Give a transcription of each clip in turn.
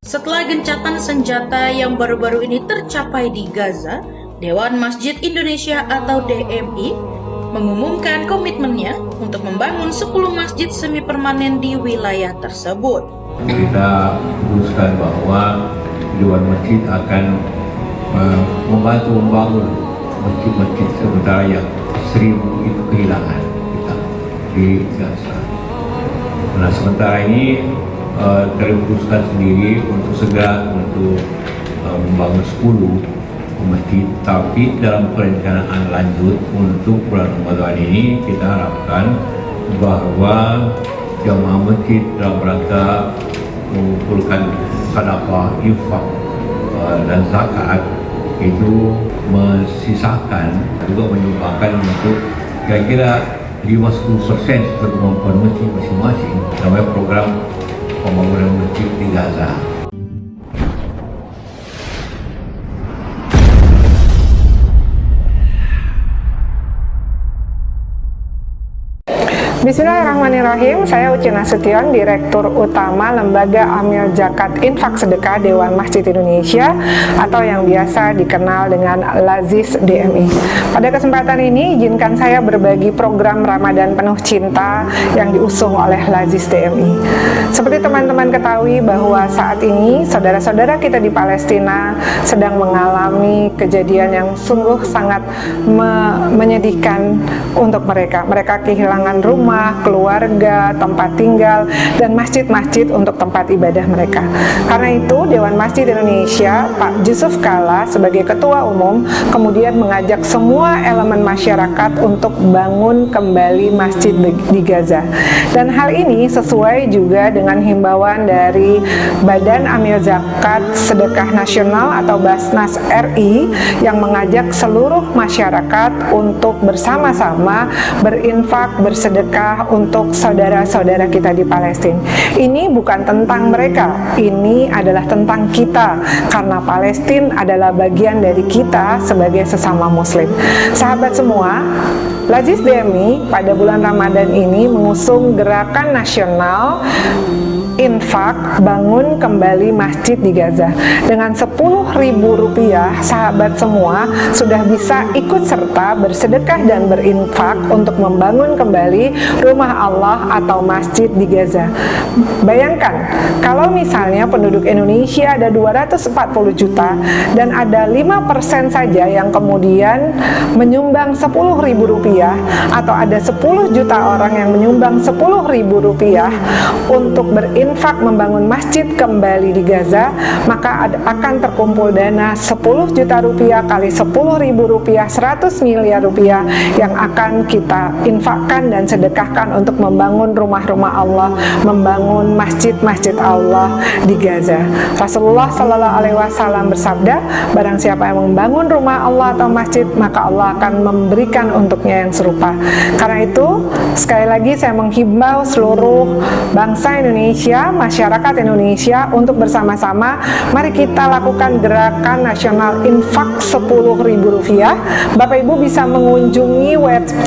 Setelah gencatan senjata yang baru-baru ini tercapai di Gaza, Dewan Masjid Indonesia atau DMI mengumumkan komitmennya untuk membangun 10 masjid semi permanen di wilayah tersebut. Kita putuskan bahwa Dewan Masjid akan membantu membangun masjid-masjid sementara yang 1000 itu kehilangan kita di Gaza. Nah, sementara ini terputuskan sendiri untuk segera membangun 10 masjid, tapi dalam perencanaan lanjut untuk bulan Ramadan ini kita harapkan bahwa jamaah masjid dalam rangka mengumpulkan sedekah, infak dan zakat itu mensisakan juga menyumbangkan untuk kira-kira 50% kemampuan masjid masing-masing dalam program pembangunan masjid di Gaza. Bismillahirrahmanirrahim. Saya Uci Nasution, Direktur Utama Lembaga Amil Zakat Infak Sedekah Dewan Masjid Indonesia atau yang biasa dikenal dengan Lazis DMI. Pada kesempatan ini izinkan saya berbagi program Ramadan Penuh Cinta yang diusung oleh Lazis DMI. Seperti teman-teman ketahui bahwa saat ini saudara-saudara kita di Palestina sedang mengalami kejadian yang sungguh sangat menyedihkan untuk mereka. Mereka kehilangan rumah, keluarga, tempat tinggal, dan masjid-masjid untuk tempat ibadah mereka. Karena itu, Dewan Masjid Indonesia, Pak Yusuf Kalla sebagai Ketua Umum, kemudian mengajak semua elemen masyarakat untuk bangun kembali masjid di Gaza. Dan hal ini sesuai juga dengan himbauan dari Badan Amil Zakat Sedekah Nasional atau Basnas RI yang mengajak seluruh masyarakat untuk bersama-sama berinfak, bersedekah untuk saudara-saudara kita di Palestina. Ini bukan tentang mereka, ini adalah tentang kita, karena Palestina adalah bagian dari kita sebagai sesama muslim. Sahabat semua, Lazis DMI pada bulan Ramadan ini mengusung gerakan nasional infak bangun kembali masjid di Gaza. Dengan Rp10.000 sahabat semua sudah bisa ikut serta bersedekah dan berinfak untuk membangun kembali rumah Allah atau masjid di Gaza. Bayangkan kalau misalnya penduduk Indonesia ada 240 juta dan ada 5% saja yang kemudian menyumbang Rp10.000 atau ada 10 juta orang yang menyumbang Rp10.000 untuk berinfak membangun masjid kembali di Gaza, maka akan terkumpul dana 10 juta rupiah kali Rp10.000, 100 miliar rupiah yang akan kita infakkan dan sedekahkan untuk membangun rumah-rumah Allah, membangun masjid-masjid Allah di Gaza. Rasulullah Shallallahu Alaihi Wasallam bersabda, barang siapa yang membangun rumah Allah atau masjid, maka Allah akan memberikan untuknya yang serupa. Karena itu, sekali lagi saya menghimbau seluruh bangsa Indonesia, masyarakat Indonesia untuk bersama-sama mari kita lakukan gerakan nasional infak Rp10.000. Bapak Ibu bisa mengunjungi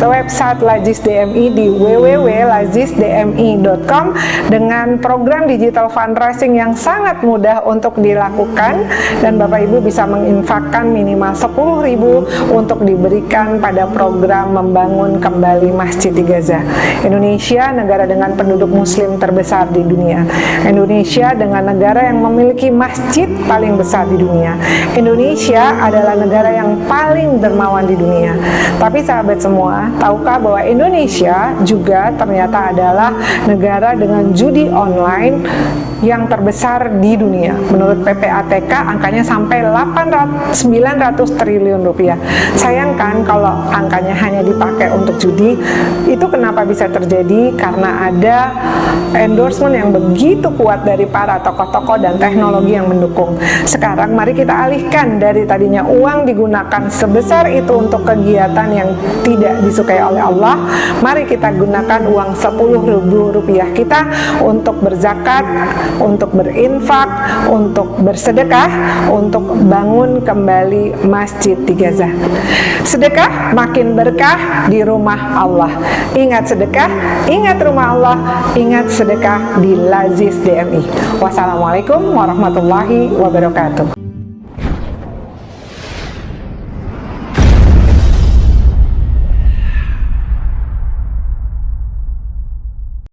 website Lazis DMI di www.lazisdmi.com dengan program digital fundraising yang sangat mudah untuk dilakukan, dan Bapak Ibu bisa menginfakkan minimal Rp10.000 untuk diberikan pada program membangun kembali masjid di Gaza. Indonesia negara dengan penduduk muslim terbesar di dunia. Indonesia dengan negara yang memiliki masjid paling besar di dunia. Indonesia adalah negara yang paling dermawan di dunia. Tapi sahabat semua, tahukah bahwa Indonesia juga ternyata adalah negara dengan judi online yang terbesar di dunia. Menurut PPATK angkanya sampai 900 triliun rupiah. Sayangkan kalau angkanya hanya dipakai untuk judi. Itu kenapa bisa terjadi? Karena ada endorsement yang begitu begitu kuat dari para tokoh-tokoh dan teknologi yang mendukung. Sekarang mari kita alihkan dari tadinya uang digunakan sebesar itu untuk kegiatan yang tidak disukai oleh Allah. Mari kita gunakan uang Rp10.000 kita untuk berzakat, untuk berinfak, untuk bersedekah, untuk bangun kembali masjid di Gaza. Sedekah makin berkah di rumah Allah. Ingat sedekah, ingat rumah Allah, ingat sedekah di Lazis DMI. Wassalamualaikum warahmatullahi wabarakatuh.